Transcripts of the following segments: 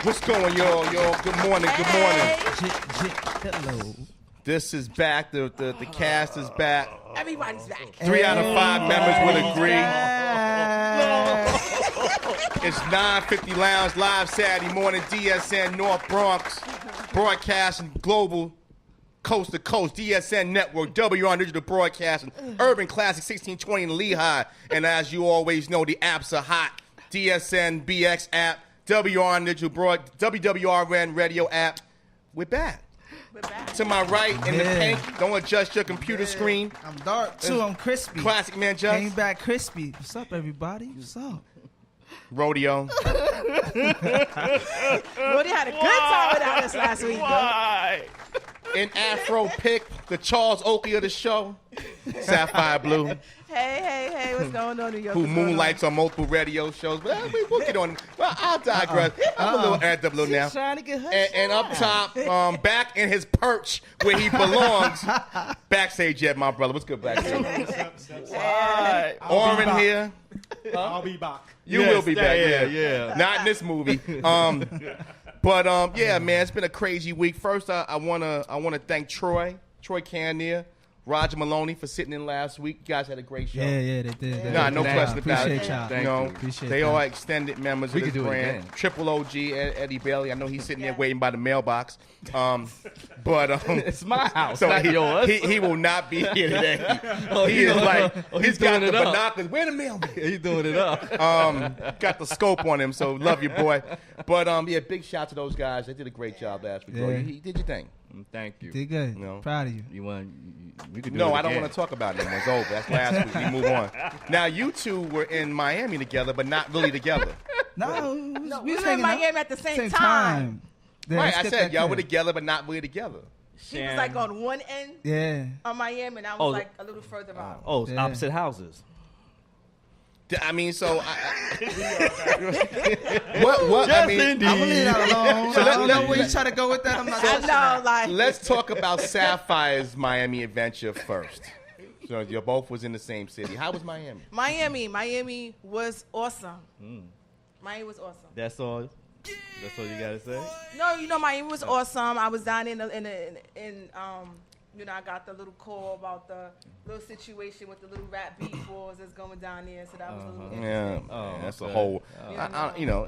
What's going, y'all? Good morning. Good morning. Hello. This is back. The cast is back. Everybody's back. 3 out of 5 members would agree. It's 950 Lounge live Saturday morning. DSN North Bronx, broadcasting global, coast to coast. DSN Network, WR Digital Broadcasting, Urban Classic 1620 in Lehigh. And as you always know, the apps are hot. DSN BX app, WR Digital WWRN radio app. We're back. To my right in the pink. Don't adjust your computer screen. I'm dark too. I'm crispy. Classic man, just Came back crispy. What's up, everybody? What's up? Rodeo. Rodeo had a good time without us last week, though. In Afro pick, the Charles Oakley of the show, Sapphire Blue, Hey, what's going on, New York? who moonlights on multiple radio shows. But we'll get on. Well, I'll digress. I'm a little amped up a little now. Trying to get her And up top, back in his perch where he belongs, backstage at my brother. What's good, backstage? Oren here. I'll be back. You will be back. Yeah. Not in this movie. But yeah, man, it's been a crazy week. First, I wanna thank Troy Cannier, Roger Maloney for sitting in last week. You guys had a great show. Yeah, they did. Nah, no question about it. Appreciate y'all. You know, Appreciate they that. are extended members We of could this do it brand. again. Triple OG, Eddie Bailey. I know he's sitting there waiting by the mailbox. But It's my house, so not yours. he will not be here today. He is doing- like he's got doing the it up. binoculars. Where the mailman? He's doing it up. Got the scope on him, so love you, boy. But yeah, big shout to those guys. They did a great job last week. Bro. Yeah. You did your thing. Thank you. Did good. No. Proud of you. You want? We could do No, it I don't again. want to talk about it anymore. It's over. That's last week. We move on. Now, you two were in Miami together, but not really together. No, we was were in hanging out. Miami at the same time. time. Yeah, Right, let's I get said that y'all were clear. together, but not really together. She was like on one end Yeah. of Miami, and I was Oh, like a little further out. Oh, it's Yeah. opposite houses. I mean, so what? I mean, I'm gonna leave that alone. So I let- don't let- know where you try to go with that. I'm not. I know, like let's talk about Sapphire's Miami adventure first. So you both was in the same city. How was Miami? Miami was awesome. Miami was awesome. That's all. That's all you gotta say. No, you know Miami was awesome. I was down in you know, I got the little call about the little situation with the little rap beat wars that's going down there. So that was a little interesting. Yeah, that's a okay. whole, you know,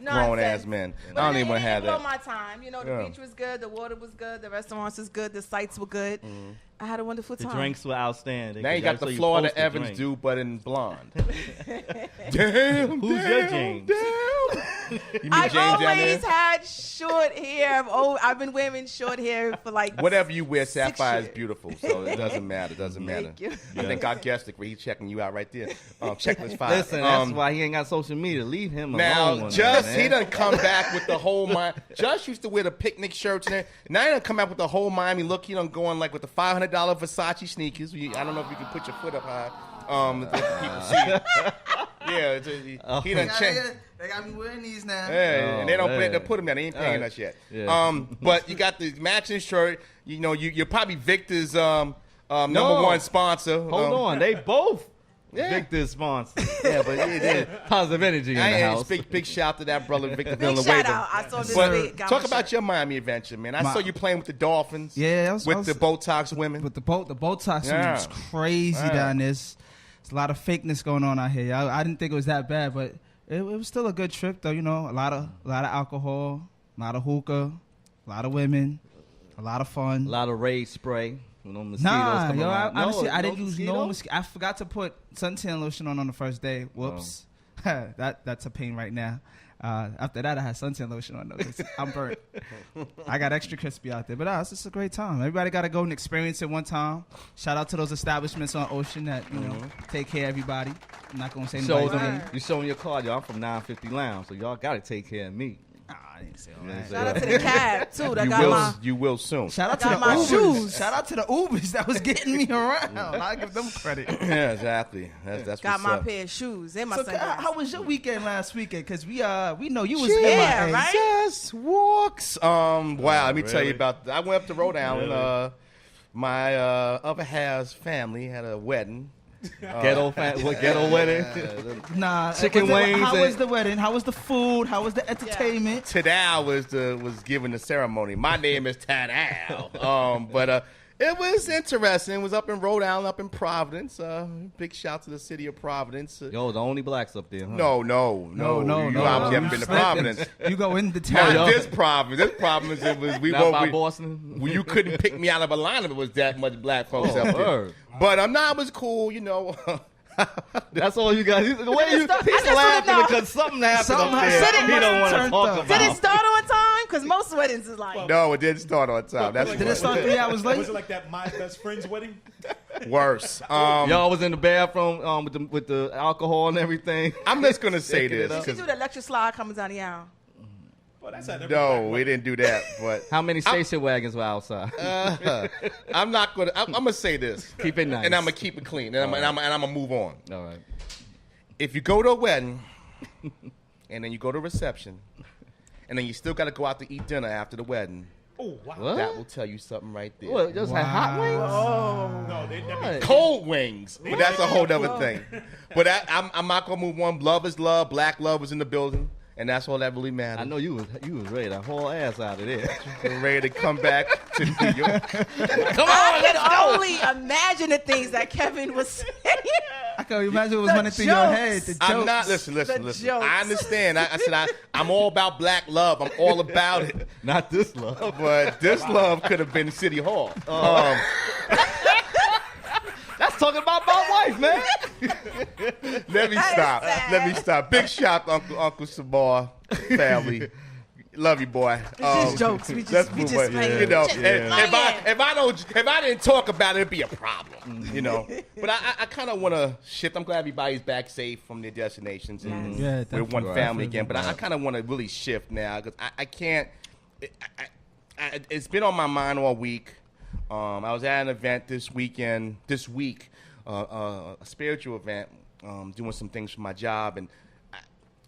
grown ass men. But I don't it even want to have didn't blow that. my time. You know, the Yeah. beach was good, the water was good, the restaurants was good, the sights were good. I had a wonderful The time. drinks were outstanding. Now you got the So Florida post the Evans drink. do, but in blonde. Damn, Who's your damn, James? damn. You meet I've James down always there? had short hair. I've been wearing short hair for like Whatever you wear, 6 Sapphire is years. beautiful, so it doesn't matter. Doesn't matter. Thank you. I think our guest, he's checking you out right there. Checklist 5. Listen, that's why he ain't got social media. Leave him Now, alone. Just man. he done come back with the whole Miami. Just used to wear the picnic shirts and everything. Now he done come out with the whole Miami look. He done going like with the $500 Versace sneakers. I don't know if you can put your foot up high. That people see. Yeah, he done changed. They got me wearing these now. Yeah, and they don't man. they put them there. They ain't paying Right. us yet. Yeah. But you got the matching shirt. You know, you're probably Victor's number one sponsor. Hold on, they both. Yeah. Victor's sponsor. Yeah, but it is positive energy in the I house. big shout to that brother Victor Big Villanueva. shout out. I saw this But week. Got talk my about shirt. your Miami adventure, man. I saw you playing with the Dolphins. Yeah, I with was- the Botox women. But the Botox Yeah. was crazy Yeah. down this. There's a lot of fakeness going on out here. I didn't think it was that bad, but it was still a good trip though. You know, a lot of alcohol, a lot of hookah, a lot of women, a lot of fun. A lot of raid spray. When them mosquitoes Nah, come yo, around. honestly, I No didn't use mosquito? no mosquito. I forgot to put suntan lotion on the first day. Whoops. That's a pain right now. After that, I had suntan lotion on. Though, 'cause I'm burnt. I got extra crispy out there. But it's just a great time. Everybody got to go and experience it one time. Shout out to those establishments on Ocean that, you know, take care of everybody. I'm not going to say Show nobody's them, name. you showing your card, y'all. I'm from 950 Lounge, so y'all got to take care of me. Nah, I didn't say all Yeah, that. Shout out to the cab too. That got my. You will soon. Shout out to I the got my Ubers. shoes. Shout out to the Ubers that was getting me around. I give them credit. Yeah, exactly. That's Got what's my up. pair of shoes and my So, sunglasses. how was your weekend last weekend? Because we know you was Yeah, MIA. right? Just walks. Wow, let me tell you really? about. I went up to Rhode Island. Really? My other half's family had a wedding. Ghetto wedding. Nah, Chicken was it- wings How and- was the wedding? How was the food? How was the entertainment? Tadal was giving the ceremony. My name is Tadal. But it was interesting. It was up in Rhode Island, up in Providence. Big shout to the city of Providence. Yo, the only blacks up there. Huh? No. You obviously haven't been to Providence. You go in the Not town. this Providence. This Providence, it was Not by Boston. You couldn't pick me out of a lineup. It was that much black folks up there. word. But it was cool. That's all you guys. The way you, I just he's wanna laughing know. because something happened Something up there. happened. He don't want to Turned talk up. about. Did it start on time? Because most weddings is like. No, it didn't start on time. That's Did it start 3 hours late? Was it like that My Best Friend's wedding? worse. Y'all was in the bathroom with the alcohol and everything. I'm just gonna say Shaking it this. up. Did you do the electric slide coming down the aisle? Well, that's at every No, black we wedding. didn't do that. But How many station wagons were outside? I'm not gonna. I'm gonna say this, Keep it nice. and I'm gonna keep it clean, and I'm gonna move on. All right. If you go to a wedding, and then you go to a reception, and then you still got to go out to eat dinner after the wedding, Oh, wow. What? that will tell you something right there. What? Just had hot wings? No, that What? Cold wings, but that's a whole other thing. But I'm not gonna move on. Love is love. Black love is in the building, and that's all that really matters. I know you was ready to haul ass out of there. We're ready to come back to New York. Come on, I can only imagine the things that Kevin was saying. I can imagine it was The running through your jokes. head. The I'm jokes. not. Listen. The jokes. I understand. I said I'm all about black love. I'm all about it. Not this love. But this love could have been City Hall. That's talking about my wife, man. Let me That is stop. sad. Let me stop. Big shout to Uncle Samar family. Love you, boy. It's just jokes. We let's just move playing. on. You know, Just if I didn't talk about it, it'd be a problem. Mm-hmm. You know, but I kind of want to shift. I'm glad everybody's back safe from their destinations and Yeah, we're definitely. one Right. family again. But I kind of want to really shift now because I can't. It's been on my mind all week. I was at an event this week, a spiritual event, doing some things for my job, and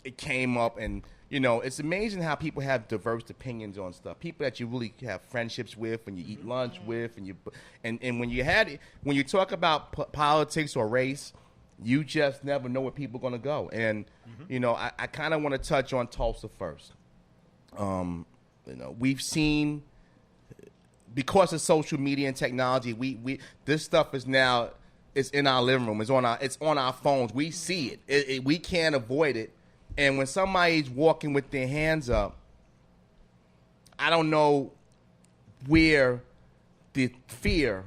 it came up, and it's amazing how people have diverse opinions on stuff. People that you really have friendships with, and you eat lunch with, and when you talk about politics or race, you just never know where people are going to go. And I kind of want to touch on Tulsa first. We've seen, because of social media and technology, we this stuff is now, it's in our living room, it's on our phones. We see it. We can't avoid it. And when somebody's walking with their hands up, I don't know where the fear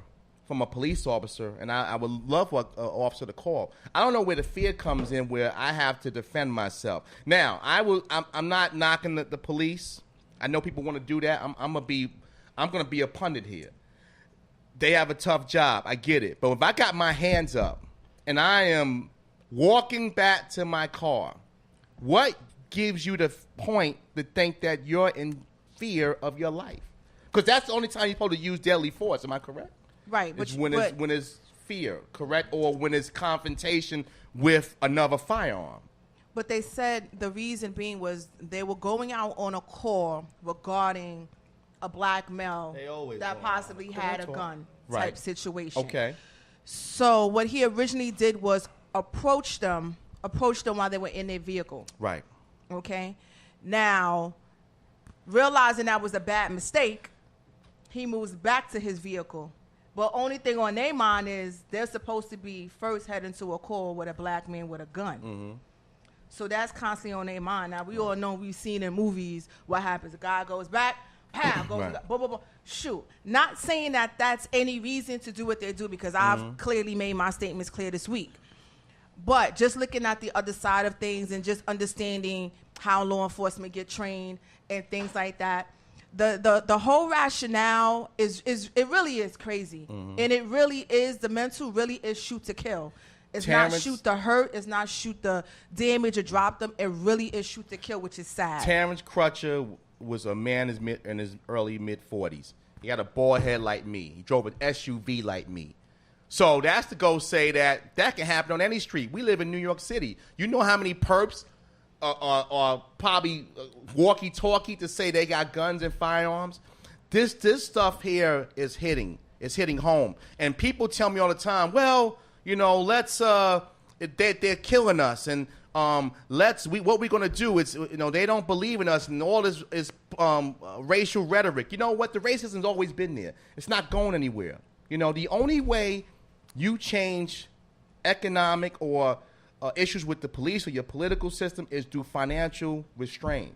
from a police officer, and I would love for an officer to call. I don't know where the fear comes in where I have to defend myself. Now, I'm not knocking the police. I know people want to do that. I'm gonna be a pundit here. They have a tough job. I get it. But if I got my hands up and I am walking back to my car, what gives you the point to think that you're in fear of your life? Because that's the only time you're supposed to use deadly force. Am I correct? Right. It's when it's fear, correct? Or when it's confrontation with another firearm. But they said the reason being was they were going out on a call regarding a black male They always that go possibly had a gun type Right. situation. Okay. So what he originally did was approach them while they were in their vehicle. Right. Okay. Now, realizing that was a bad mistake, he moves back to his vehicle. But only thing on their mind is they're supposed to be first heading to a call with a black man with a gun. Mm-hmm. So that's constantly on their mind. Now, we all know, we've seen in movies what happens. The guy goes back, pow, goes, Right. blah, blah, blah. Shoot. Not saying that that's any reason to do what they do, because I've clearly made my statements clear this week. But just looking at the other side of things and just understanding how law enforcement get trained and things like that, the whole rationale is it really is crazy. And it really is, the mental really is shoot to kill. It's not Terrence- shoot to hurt. It's not shoot to damage or drop them. It really is shoot to kill, which is sad. Terrence Crutcher was a man in his early mid-40s. He had a bald head like me. He drove an SUV like me. So that's to go say that can happen on any street. We live in New York City. You know how many perps are probably walkie-talkie to say they got guns and firearms? This stuff here is hitting. It's hitting home. And people tell me all the time, well, let's they're killing us, and what we're gonna do is, they don't believe in us, and all this is racial rhetoric. You know what? The racism's always been there. It's not going anywhere. The only way you change economic or issues with the police or your political system is through financial restraint.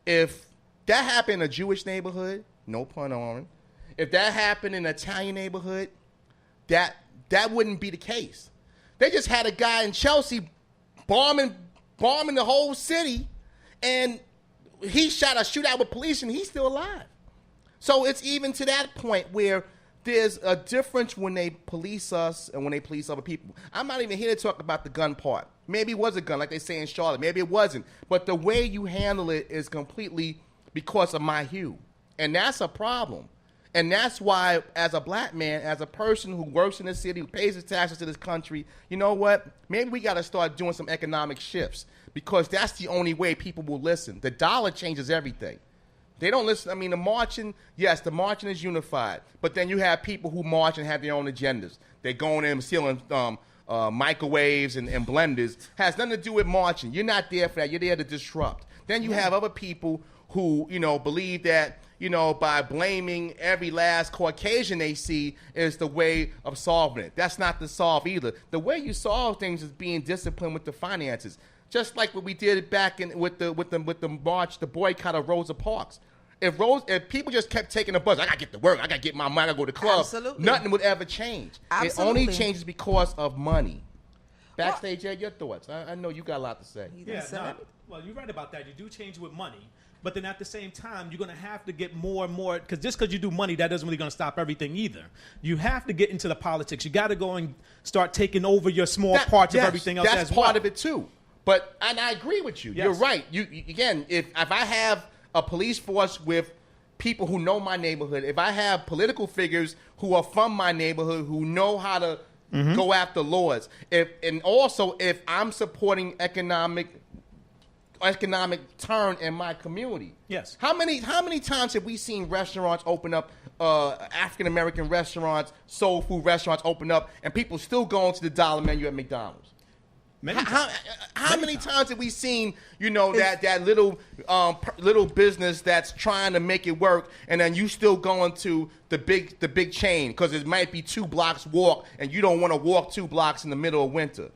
If that happened in a Jewish neighborhood, no pun on it. If that happened in an Italian neighborhood, that wouldn't be the case. They just had a guy in Chelsea bombing the whole city, and he shot a shootout with police, and he's still alive. So it's even to that point where there's a difference when they police us and when they police other people. I'm not even here to talk about the gun part. Maybe it was a gun, like they say in Charlotte. Maybe it wasn't. But the way you handle it is completely because of my hue. And that's a problem. And that's why, as a black man, as a person who works in this city, who pays his taxes to this country, you know what? Maybe we got to start doing some economic shifts, because that's the only way people will listen. The dollar changes everything. They don't listen. I mean, the marching is unified. But then you have people who march and have their own agendas. They're going in and stealing microwaves and blenders. Has nothing to do with marching. You're not there for that. You're there to disrupt. Then you have other people who, believe that, by blaming every last Caucasian they see is the way of solving it. That's not the solve either. The way you solve things is being disciplined with the finances. Just like what we did back with the march, the boycott of Rosa Parks. If people just kept taking the bus, I gotta get to work, I gotta get my money, I gotta go to the club. Absolutely. Nothing would ever change. Absolutely. It only changes because of money. Backstage, Ed, your thoughts? I know you got a lot to say. Well, you're right about that. You do change with money. But then at the same time, you're going to have to get more and more, because just because you do money, that doesn't really going to stop everything either. You have to get into the politics. You got to go and start taking over your small parts of everything else as well. That's part of it too. But and I agree with you. Yes. You're right. You again, if I have a police force with people who know my neighborhood, if I have political figures who are from my neighborhood who know how to go after laws, if I'm supporting economic turn in my community. Yes. How many times have we seen restaurants open up, African American restaurants, soul food restaurants open up, and people still going to the dollar menu at McDonald's? How many times have we seen, that little business that's trying to make it work, and then you still going to the big chain because it might be 2 blocks walk, and you don't want to walk 2 blocks in the middle of winter.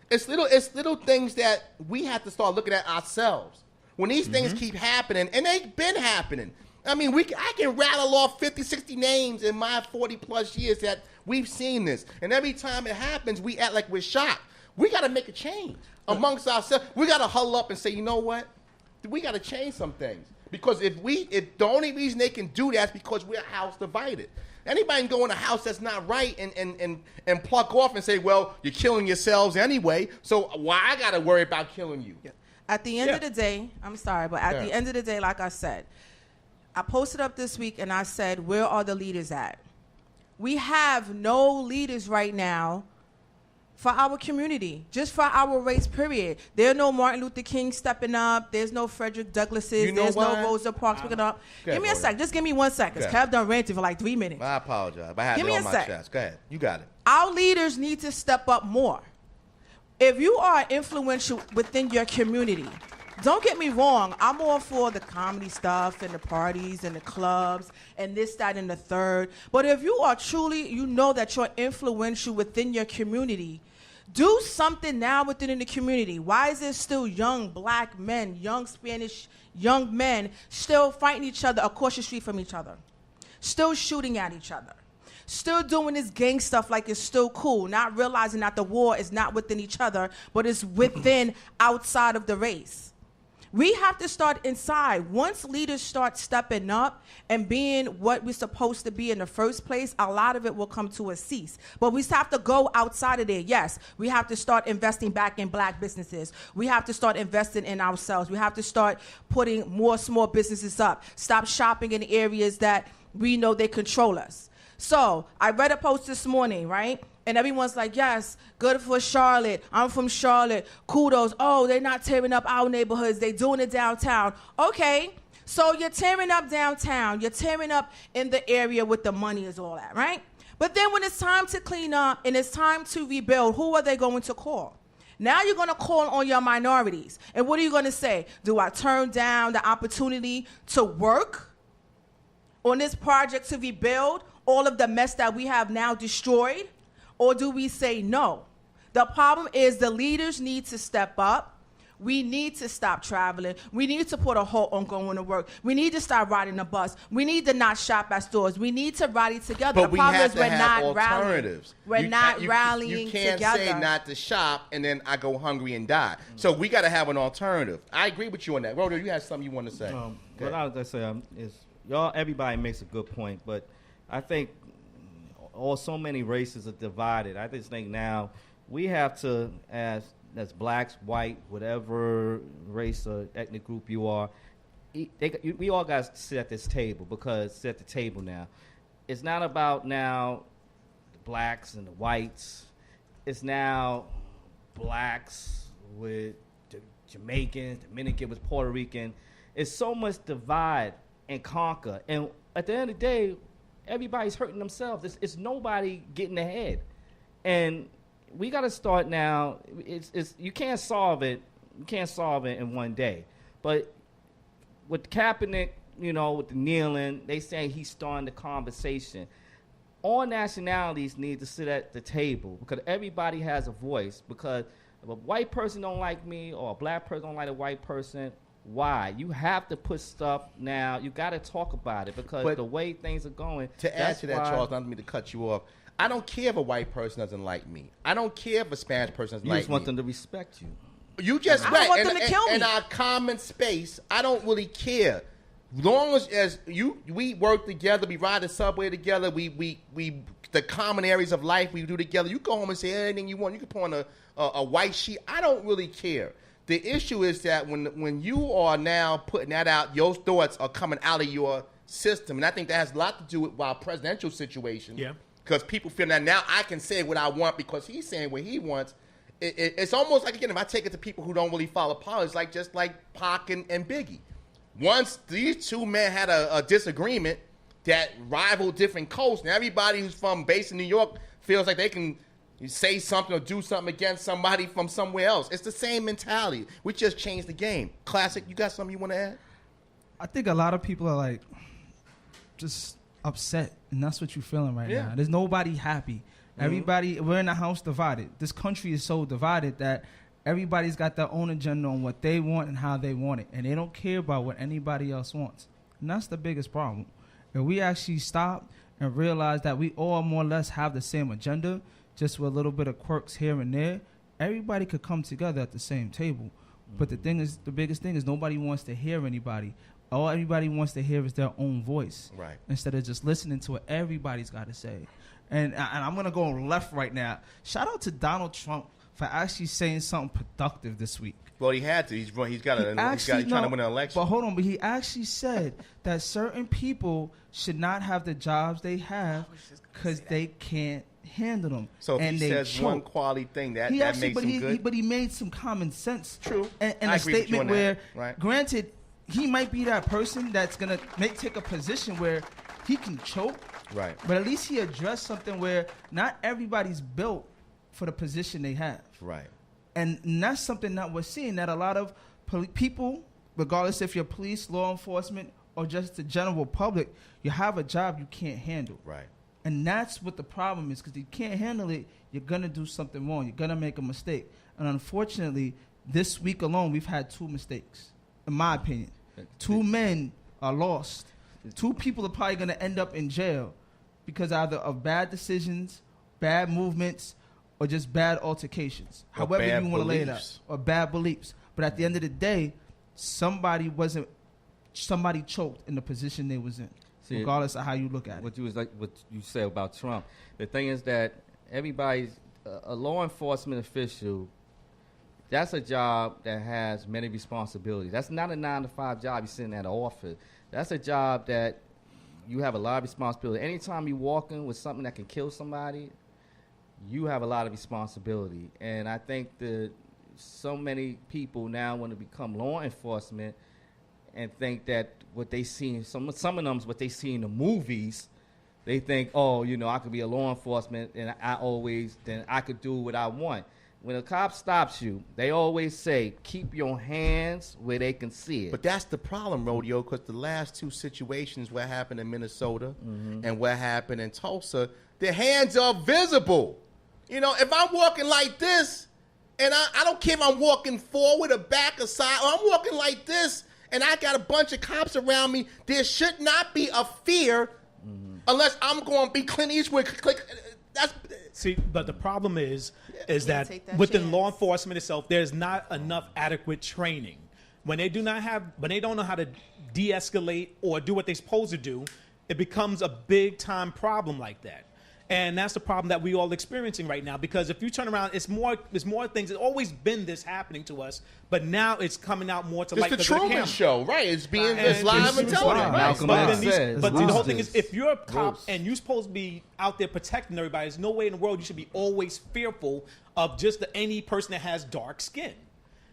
It's little things that we have to start looking at ourselves. When these things keep happening, and they've been happening. I mean, I can rattle off 50, 60 names in my 40-plus years that we've seen this. And every time it happens, we act like we're shocked. We got to make a change amongst ourselves. We got to huddle up and say, you know what? We got to change some things. Because if the only reason they can do that is because we're house divided. Anybody can go in a house that's not right and pluck off and say, well, you're killing yourselves anyway, so why I got to worry about killing you? Yeah. At the end of the day, I'm sorry, but at the end of the day, like I said, I posted up this week and I said, where are the leaders at? We have no leaders right now for our community, just for our race, period. There's no Martin Luther King stepping up. There's no Frederick Douglasses. There's no Rosa Parks picking up. Give me a sec. Just give me 1 second. Kev done ranted for like 3 minutes. I apologize. I had it on my chest. Go ahead. You got it. Our leaders need to step up more. If you are influential within your community, don't get me wrong, I'm all for the comedy stuff and the parties and the clubs and this, that, and the third. But if you are truly, that you're influential within your community, do something now within the community. Why is there still young black men, young Spanish young men still fighting each other across the street from each other? Still shooting at each other? Still doing this gang stuff like it's still cool, not realizing that the war is not within each other, but it's within, outside of the race. We have to start inside. Once leaders start stepping up and being what we're supposed to be in the first place, a lot of it will come to a cease. But we have to go outside of there. Yes, we have to start investing back in black businesses. We have to start investing in ourselves. We have to start putting more small businesses up. Stop shopping in areas that we know they control us. So I read a post this morning, right? And everyone's like, yes, good for Charlotte. I'm from Charlotte. Kudos. Oh, they're not tearing up our neighborhoods. They're doing it downtown. Okay, so you're tearing up downtown. You're tearing up in the area with the money is all that, right? But then when it's time to clean up and it's time to rebuild, who are they going to call? Now you're going to call on your minorities. And what are you going to say? Do I turn down the opportunity to work on this project to rebuild all of the mess that we have now destroyed? Or do we say no? The problem is the leaders need to step up. We need to stop traveling. We need to put a halt on going to work. We need to start riding the bus. We need to not shop at stores. We need to rally together. But the we problem have is to we're have not rallying. alternatives. We're not rallying You can't together. say not to shop and then I go hungry and die. So we got to have an alternative. I agree with you on that. Rodo, you had something you want to say. What I was going to say is, everybody makes a good point, but I think so many races are divided. I just think now we have to, as blacks, white, whatever race or ethnic group you are, we all got to sit at this table sit at the table now. It's not about now the blacks and the whites. It's now blacks with the Jamaicans, Dominican with Puerto Rican. It's so much divide and conquer. And at the end of the day, everybody's hurting themselves. It's nobody getting ahead. And we got to start now. You can't solve it. You can't solve it in one day. But with Kaepernick, with the kneeling, they say he's starting the conversation. All nationalities need to sit at the table because everybody has a voice. Because if a white person don't like me or a black person don't like a white person, why? You have to put stuff now. You got to talk about it because the way things are going. To add to that, Charles, not me to cut you off. I don't care if a white person doesn't like me. I don't care if a Spanish person doesn't like me. You just want them to respect you. You just I don't want them to kill me. In our common space, I don't really care. Long as we work together, we ride the subway together, we the common areas of life we do together. You go home and say anything you want. You can put on a white sheet. I don't really care. The issue is that when you are now putting that out, your thoughts are coming out of your system, and I think that has a lot to do with our presidential situation. Yeah. Because people feel that now I can say what I want because he's saying what he wants. It's almost like, again, if I take it to people who don't really follow politics, just like Pac and Biggie. Once these two men had a disagreement that rivaled different coasts, now everybody who's based in New York feels like they can say something or do something against somebody from somewhere else. It's the same mentality. We just changed the game. Classic, you got something you want to add? I think a lot of people are just upset, and that's what you're feeling right now. There's nobody happy. Everybody, we're in a house divided. This country is so divided that everybody's got their own agenda on what they want and how they want it, and they don't care about what anybody else wants. And that's the biggest problem. If we actually stop and realize that we all more or less have the same agenda, just with a little bit of quirks here and there, everybody could come together at the same table. But the biggest thing is nobody wants to hear anybody. All everybody wants to hear is their own voice, right? Instead of just listening to what everybody's got to say. And I'm going to go left right now. Shout out to Donald Trump for actually saying something productive this week. Well, he had to. He's trying to win an election. But hold on. But he actually said that certain people should not have the jobs they have because they can't handle them. So if and he says choke. one quality thing, that makes him good. But he made some common sense. True. And a statement where, right. Granted, he might be that person that's going to take a position where he can choke. Right. But at least he addressed something where not everybody's built for the position they have. Right. And that's something that we're seeing, that a lot of people, regardless if you're police, law enforcement, or just the general public, you have a job you can't handle. Right. And that's what the problem is, because you can't handle it, you're going to do something wrong. You're going to make a mistake. And unfortunately, this week alone, we've had 2 mistakes, in my opinion. 2 men are lost. 2 people are probably going to end up in jail because either of bad decisions, bad movements, or just bad altercations. Or however bad you want to lay it out. beliefs. Or bad beliefs. But at the end of the day, somebody choked in the position they was in. See, regardless of how you look at it. What you said about Trump. The thing is that everybody's a law enforcement official. That's a job that has many responsibilities. That's not a 9-to-5 job. You're sitting at an office. That's a job that you have a lot of responsibility. Anytime you walk in with something that can kill somebody, you have a lot of responsibility. And I think that so many people now want to become law enforcement and think that what they see, some of them, what they see in the movies, they think, oh, I could be a law enforcement and then I could do what I want. When a cop stops you, they always say, keep your hands where they can see it. But that's the problem, Rodeo, because the last two situations, what happened in Minnesota and what happened in Tulsa, the hands are visible. If I'm walking like this, and I don't care if I'm walking forward or back or side, or I'm walking like this, and I got a bunch of cops around me, there should not be a fear unless I'm going to be Clint Eastwood. See, but the problem is that take that within chance. law enforcement itself, there's not enough adequate training. When they don't know how to de-escalate or do what they're supposed to do, it becomes a big time problem like that. And that's the problem that we all experiencing right now. Because if you turn around, it's more things. It's always been this happening to us, but now it's coming out more to light. It's the Truman Show, right? It's being And live and it's television. live. Right. Malcolm But, X said, but the whole thing is, Roosters. if you're a cop Roast. and you're supposed to be out there protecting everybody, there's no way in the world you should be always fearful of just any person that has dark skin,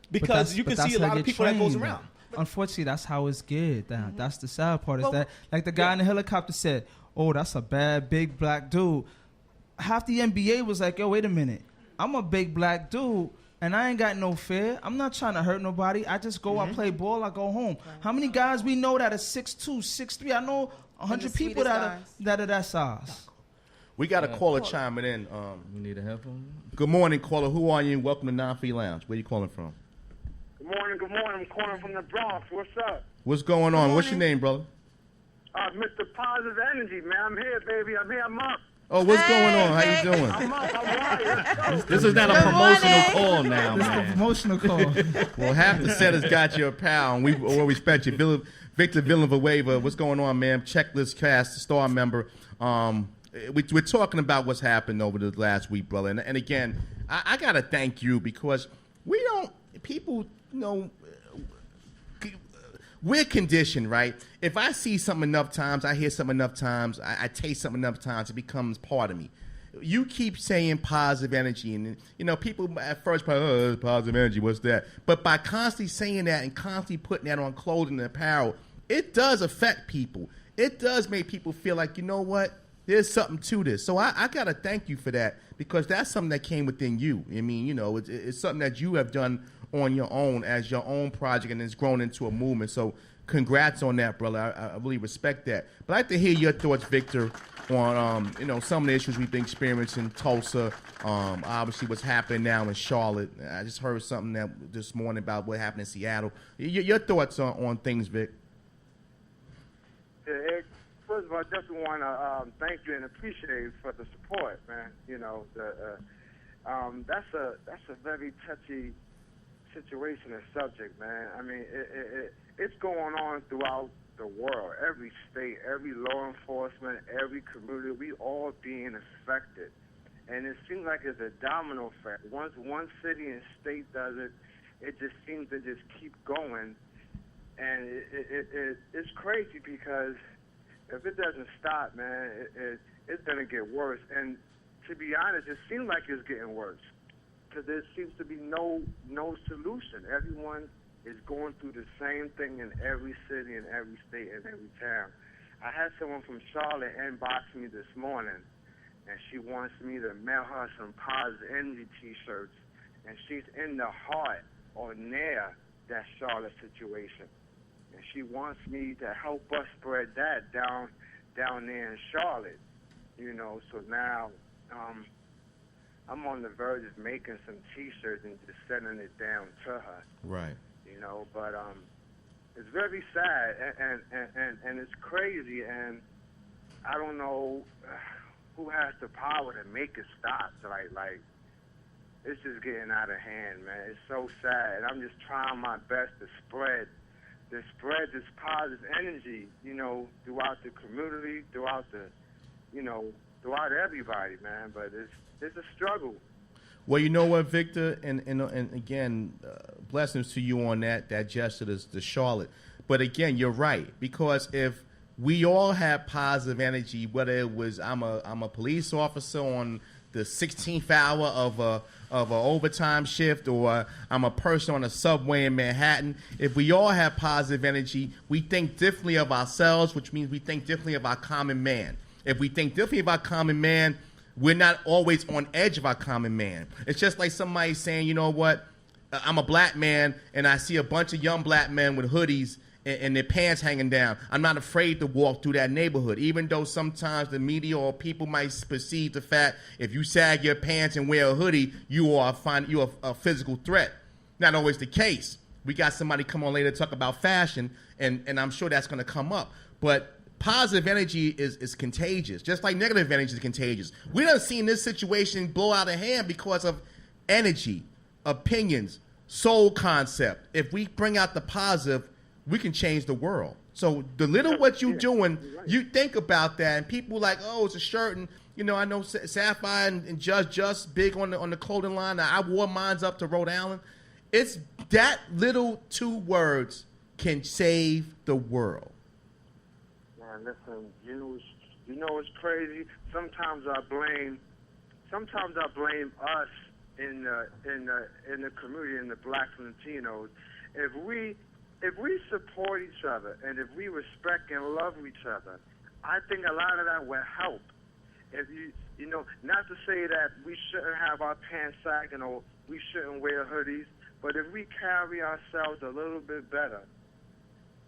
because you can see a lot of people that goes around. Unfortunately, that's how it's geared. That's the sad part. Is that like the guy in the helicopter said, "Oh, that's a bad big black dude." Half the NBA was like, "Yo, wait a minute, I'm a big black dude." And I ain't got no fear. I'm not trying to hurt nobody. I just go, I play ball, I go home. How many guys we know that are 6'2", 6'3"? I know 100 the people sweetest that are that size. We got a caller chiming in. You need a headphone? Good morning, caller. Who are you? Welcome to Non-Free Lounge. Where you calling from? Good morning. I'm calling from the Bronx. What's up? What's going on? What's your morning. name, brother? Mr. Positive Energy, man. I'm here, baby. I'm here. I'm up. Oh, what's going on? How you Hey, doing? I'm up. I'm wired. This is not a Good promotional morning. call now, This is the man. promotional call. Well, half the set has got your pal, and we respect you. Victor Villanueva, what's going on, man? Checklist Cast, star member. We're talking about what's happened over the last week, brother. And again, I got to thank you because people, we're conditioned, right? If I see something enough times, I hear something enough times, I taste something enough times, it becomes part of me. You keep saying positive energy, and people at first probably, oh, positive energy, what's that? But by constantly saying that and constantly putting that on clothing and apparel, it does affect people. It does make people feel like, you know what? There's something to this. So I got to thank you for that, because that's something that came within you. I mean, it's something that you have done on your own as your own project, and it's grown into a movement. So congrats on that, brother. I really respect that. But I'd like to hear your thoughts, Victor, on some of the issues we've been experiencing in Tulsa, obviously what's happening now in Charlotte. I just heard something this morning about what happened in Seattle. Your thoughts on things, Vic? Yeah, Ed, first of all, I definitely want to thank you and appreciate you for the support, man. That's a very touchy situation and subject, man. I mean, it's going on throughout the world. Every state, every law enforcement, every community, we all being affected. And it seems like it's a domino effect. Once one city and state does it, it just seems to just keep going. And it's crazy because if it doesn't stop, man, it's going to get worse. And to be honest, it seems like it's getting worse because there seems to be no solution. Everyone is going through the same thing in every city, in every state, and every town. I had someone from Charlotte inbox me this morning, and she wants me to mail her some Positive Energy T-shirts, and she's in the heart or near that Charlotte situation. And she wants me to help us spread that down there in Charlotte, So now I'm on the verge of making some T-shirts and just sending it down to her. Right. But it's very sad and it's crazy, and I don't know who has the power to make it stop. Like it's just getting out of hand, man. It's so sad, and I'm just trying my best to spread this positive energy, throughout the community, throughout everybody, man. But it's a struggle. Well, you know what, Victor, and again, blessings to you on that gesture, the Charlotte. But again, you're right, because if we all have positive energy, whether it was I'm a police officer on the 16th hour of a overtime shift, or I'm a person on a subway in Manhattan, if we all have positive energy, we think differently of ourselves, which means we think differently of our common man. If we think differently about common man, we're not always on edge of our common man. It's just like somebody saying, you know what, I'm a black man and I see a bunch of young black men with hoodies and their pants hanging down. I'm not afraid to walk through that neighborhood, even though sometimes the media or people might perceive the fact if you sag your pants and wear a hoodie, you are a physical threat. Not always the case. We got somebody come on later to talk about fashion, and I'm sure that's going to come up. But positive energy is contagious, just like negative energy is contagious. We done seen this situation blow out of hand because of energy, opinions, soul concept. If we bring out the positive, we can change the world. So the little what you doing, you think about that, and people like, oh, it's a shirt, and you know, I know Sapphire and Just big on the clothing line. I wore mines up to Rhode Island. It's that little 2 words can save the world. Man, listen, you know what's crazy? Sometimes I blame us in the community, in the blacks and Latinos. If we support each other and if we respect and love each other, I think a lot of that will help. If you know, not to say that we shouldn't have our pants sagging or we shouldn't wear hoodies, but if we carry ourselves a little bit better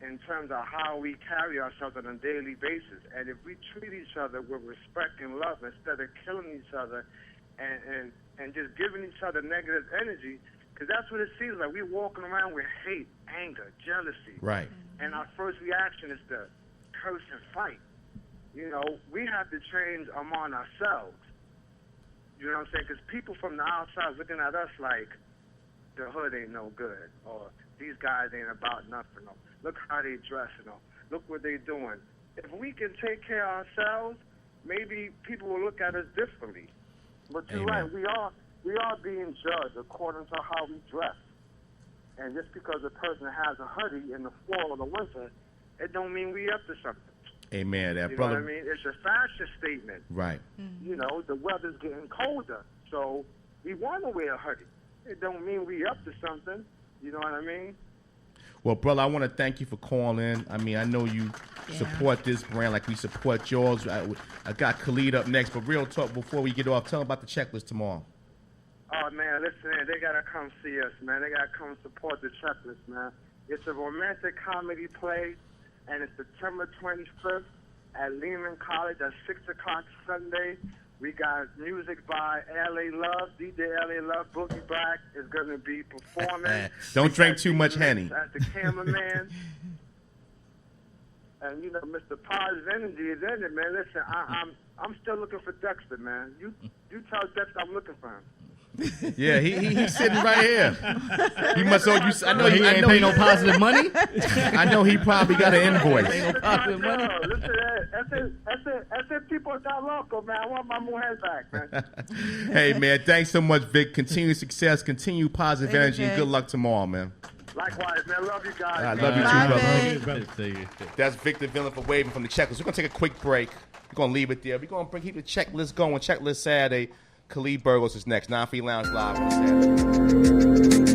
in terms of how we carry ourselves on a daily basis, and if we treat each other with respect and love instead of killing each other and just giving each other negative energy, because that's what it seems like. We're walking around with hate, anger, jealousy. Right. And our first reaction is to curse and fight. You know, we have to change among ourselves. You know what I'm saying? Because people from the outside looking at us like, the hood ain't no good, or these guys ain't about nothing, or look how they dressing, or look what they doing. If we can take care of ourselves, maybe people will look at us differently. But you're right, we are being judged according to how we dress. And just because a person has a hoodie in the fall or the winter, it don't mean we up to something. Amen. That You brother. know what I mean? It's a fashion statement. Right. You know, the weather's getting colder, so we want to wear a hoodie. It don't mean we up to something. You know what I mean? Well, brother, I want to thank you for calling. I mean, I know you support this brand like we support yours. I got Khalid up next, but real talk before we get off, tell them about the checklist tomorrow. Oh, man, listen, man, they got to come see us, man. They got to come support the checklist, man. It's a romantic comedy play, and it's September 25th at Lehman College at 6 o'clock Sunday. We got music by L.A. Love, DJ L.A. Love. Boogie Black is going to be performing. Don't drink too much Henny. As the cameraman. And, you know, Mr. Positive Energy is in it, man. Listen, I'm still looking for Dexter, man. You tell Dexter I'm looking for him. Yeah, he's sitting right here. He must owe you. I know He ain't pay no positive money. I know he probably got an invoice. Ain't no positive money. Listen, that's it. People that local, man. I want my Mujer back, man. Hey, man, thanks so much, Vic. Continue success, continue positive Thank you, energy, and Vic. good luck tomorrow, man. Likewise, man. Love you guys. I man. love you too, Bye, brother. Vic. That's Victor Villain for waving from the checklist. We're going to take a quick break. We're going to leave it there. We're going to keep the checklist going. Checklist Saturday. Khalid Burgos is next. 9 Feet Lounge Live on Saturday.